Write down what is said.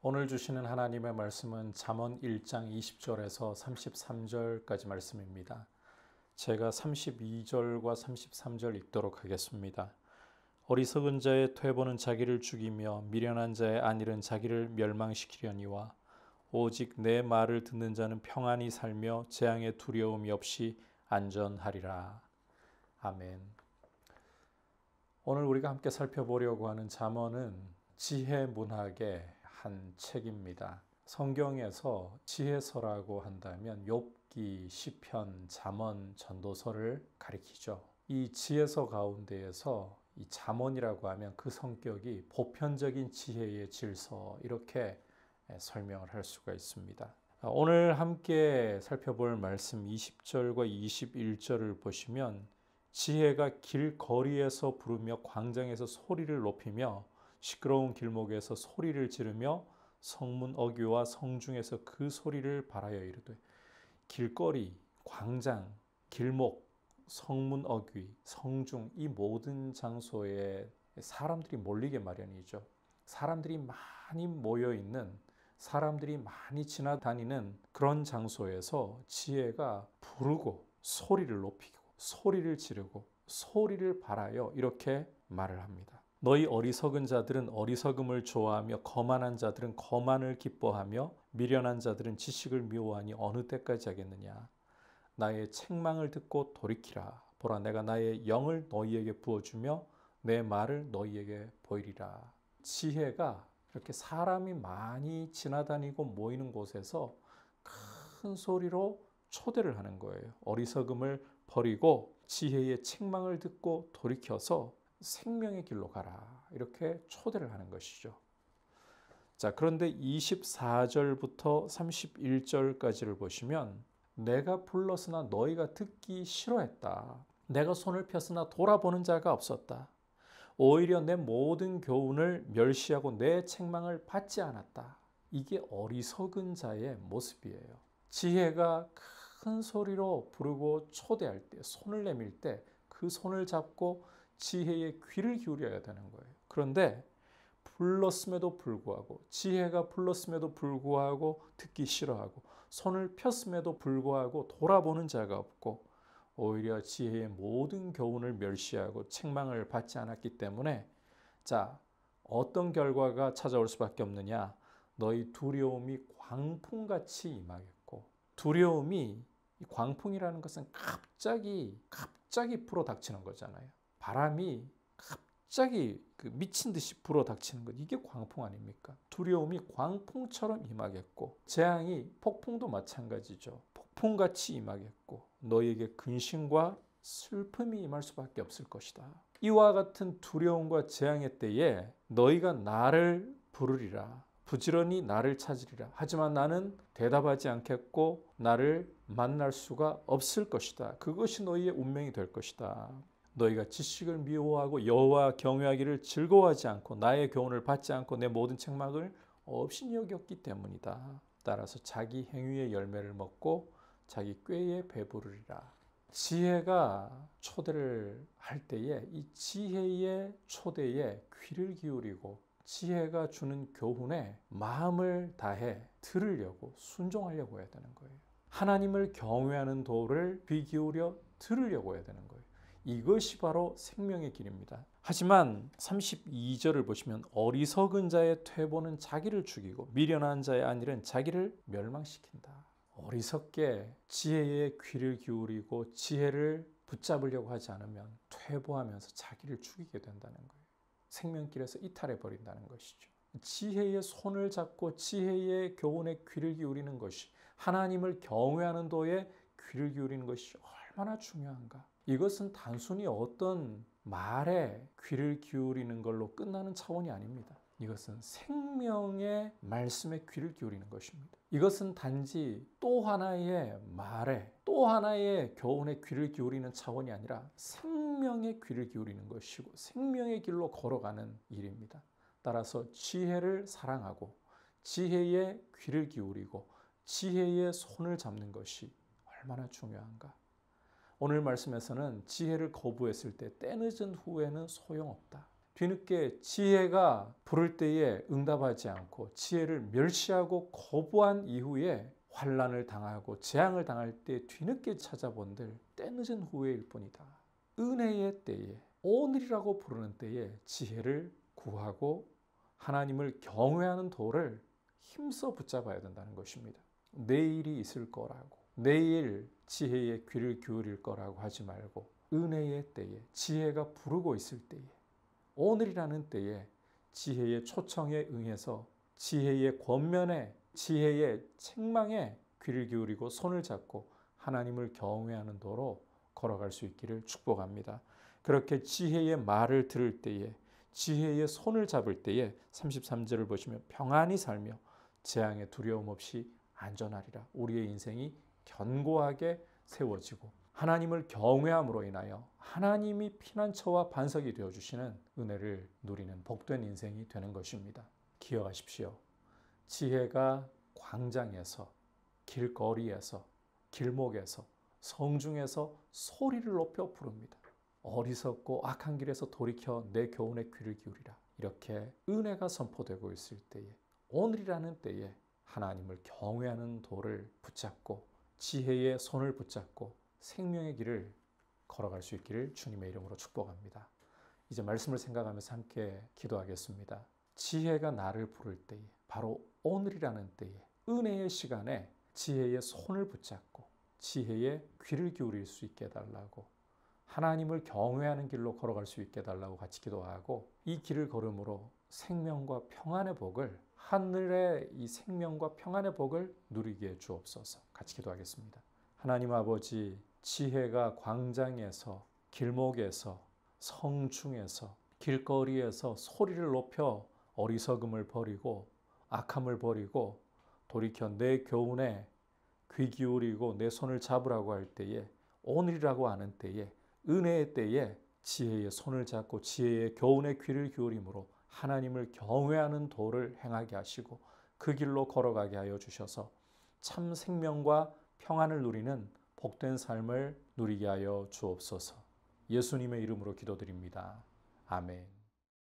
오늘 주시는 하나님의 말씀은 잠언 1장 20절에서 33절까지 말씀입니다. 제가 32절과 33절 읽도록 하겠습니다. 어리석은 자의 퇴보는 자기를 죽이며 미련한 자의 안일은 자기를 멸망시키려니와 오직 내 말을 듣는 자는 평안히 살며 재앙의 두려움이 없이 안전하리라. 아멘. 오늘 우리가 함께 살펴보려고 하는 잠언은 지혜 문학의 한 책입니다. 성경에서 지혜서라고 한다면 욥기, 시편, 잠언, 전도서를 가리키죠. 이 지혜서 가운데에서 이 잠언이라고 하면 그 성격이 보편적인 지혜의 질서, 이렇게 설명을 할 수가 있습니다. 오늘 함께 살펴볼 말씀 20절과 21절을 보시면 지혜가 길거리에서 부르며 광장에서 소리를 높이며 시끄러운 길목에서 소리를 지르며 성문 어귀와 성중에서 그 소리를 발하여 이르되. 길거리, 광장, 길목, 성문 어귀, 성중, 이 모든 장소에 사람들이 몰리게 마련이죠. 사람들이 많이 모여 있는, 사람들이 많이 지나다니는 그런 장소에서 지혜가 부르고 소리를 높이고 소리를 지르고 소리를 발하여 이렇게 말을 합니다. 너희 어리석은 자들은 어리석음을 좋아하며 거만한 자들은 거만을 기뻐하며 미련한 자들은 지식을 미워하니 어느 때까지 하겠느냐. 나의 책망을 듣고 돌이키라. 보라, 내가 나의 영을 너희에게 부어주며 내 말을 너희에게 보이리라. 지혜가 이렇게 사람이 많이 지나다니고 모이는 곳에서 큰 소리로 초대를 하는 거예요. 어리석음을 버리고 지혜의 책망을 듣고 돌이켜서 생명의 길로 가라. 이렇게 초대를 하는 것이죠. 자, 그런데 24절부터 31절까지를 보시면 내가 불렀으나 너희가 듣기 싫어했다. 내가 손을 폈으나 돌아보는 자가 없었다. 오히려 내 모든 교훈을 멸시하고 내 책망을 받지 않았다. 이게 어리석은 자의 모습이에요. 지혜가 큰 소리로 부르고 초대할 때, 손을 내밀 때 그 손을 잡고 지혜의 귀를 기울여야 되는 거예요. 그런데 불렀음에도 불구하고, 지혜가 불렀음에도 불구하고 듣기 싫어하고, 손을 폈음에도 불구하고 돌아보는 자가 없고, 오히려 지혜의 모든 교훈을 멸시하고 책망을 받지 않았기 때문에, 자, 어떤 결과가 찾아올 수밖에 없느냐. 너희 두려움이 광풍같이 임하겠고, 두려움이, 이 광풍이라는 것은 갑자기 불어닥치는 거잖아요. 바람이 갑자기 미친 듯이 불어닥치는 것, 이게 광풍 아닙니까? 두려움이 광풍처럼 임하겠고, 재앙이 폭풍도 마찬가지죠. 폭풍같이 임하겠고, 너희에게 근심과 슬픔이 임할 수밖에 없을 것이다. 이와 같은 두려움과 재앙의 때에 너희가 나를 부르리라. 부지런히 나를 찾으리라. 하지만 나는 대답하지 않겠고 나를 만날 수가 없을 것이다. 그것이 너희의 운명이 될 것이다. 너희가 지식을 미워하고 여호와 경외하기를 즐거워하지 않고 나의 교훈을 받지 않고 내 모든 책망을 없이 여겼기 때문이다. 따라서 자기 행위의 열매를 먹고 자기 꾀에 배부르리라. 지혜가 초대를 할 때에 이 지혜의 초대에 귀를 기울이고 지혜가 주는 교훈에 마음을 다해 들으려고, 순종하려고 해야 되는 거예요. 하나님을 경외하는 도를 귀 기울여 들으려고 해야 되는 거예요. 이것이 바로 생명의 길입니다. 하지만 32절을 보시면 어리석은 자의 퇴보는 자기를 죽이고 미련한 자의 안일은 자기를 멸망시킨다. 어리석게 지혜의 귀를 기울이고 지혜를 붙잡으려고 하지 않으면 퇴보하면서 자기를 죽이게 된다는 거예요. 생명길에서 이탈해 버린다는 것이죠. 지혜의 손을 잡고 지혜의 교훈에 귀를 기울이는 것이, 하나님을 경외하는 도에 귀를 기울이는 것이 얼마나 중요한가. 이것은 단순히 어떤 말에 귀를 기울이는 걸로 끝나는 차원이 아닙니다. 이것은 생명의 말씀에 귀를 기울이는 것입니다. 이것은 단지 또 하나의 말에, 또 하나의 교훈에 귀를 기울이는 차원이 아니라 생명의 귀를 기울이는 것이고 생명의 길로 걸어가는 일입니다. 따라서 지혜를 사랑하고 지혜의 귀를 기울이고 지혜의 손을 잡는 것이 얼마나 중요한가. 오늘 말씀에서는 지혜를 거부했을 때 때늦은 후회는 소용없다. 뒤늦게 지혜가 부를 때에 응답하지 않고 지혜를 멸시하고 거부한 이후에 환난을 당하고 재앙을 당할 때 뒤늦게 찾아본들 때늦은 후회일 뿐이다. 은혜의 때에, 오늘이라고 부르는 때에 지혜를 구하고 하나님을 경외하는 도를 힘써 붙잡아야 된다는 것입니다. 내일이 있을 거라고, 내일 지혜의 귀를 기울일 거라고 하지 말고 은혜의 때에, 지혜가 부르고 있을 때에, 오늘이라는 때에 지혜의 초청에 응해서 지혜의 권면에, 지혜의 책망에 귀를 기울이고 손을 잡고 하나님을 경외하는 도로 걸어갈 수 있기를 축복합니다. 그렇게 지혜의 말을 들을 때에, 지혜의 손을 잡을 때에 33절을 보시면 평안히 살며 재앙에 두려움 없이 안전하리라. 우리의 인생이 견고하게 세워지고 하나님을 경외함으로 인하여 하나님이 피난처와 반석이 되어주시는 은혜를 누리는 복된 인생이 되는 것입니다. 기억하십시오. 지혜가 광장에서, 길거리에서, 길목에서, 성중에서 소리를 높여 부릅니다. 어리석고 악한 길에서 돌이켜 내 교훈에 귀를 기울이라. 이렇게 은혜가 선포되고 있을 때에, 오늘이라는 때에 하나님을 경외하는 도를 붙잡고 지혜의 손을 붙잡고 생명의 길을 걸어갈 수 있기를 주님의 이름으로 축복합니다. 이제 말씀을 생각하면서 함께 기도하겠습니다. 지혜가 나를 부를 때에, 바로 오늘이라는 때에, 은혜의 시간에 지혜의 손을 붙잡고 지혜의 귀를 기울일 수 있게 해달라고, 하나님을 경외하는 길로 걸어갈 수 있게 해달라고 같이 기도하고, 이 길을 걸음으로 생명과 평안의 복을, 하늘의 이 생명과 평안의 복을 누리게 해 주옵소서. 같이 기도하겠습니다. 하나님 아버지, 지혜가 광장에서, 길목에서, 성중에서, 길거리에서 소리를 높여 어리석음을 버리고 악함을 버리고 돌이켜 내 교훈에 귀 기울이고 내 손을 잡으라고 할 때에, 오늘이라고 하는 때에, 은혜의 때에 지혜의 손을 잡고 지혜의 교훈에 귀를 기울임으로 하나님을 경외하는 도를 행하게 하시고 그 길로 걸어가게 하여 주셔서 참 생명과 평안을 누리는 복된 삶을 누리게 하여 주옵소서. 예수님의 이름으로 기도드립니다. 아멘.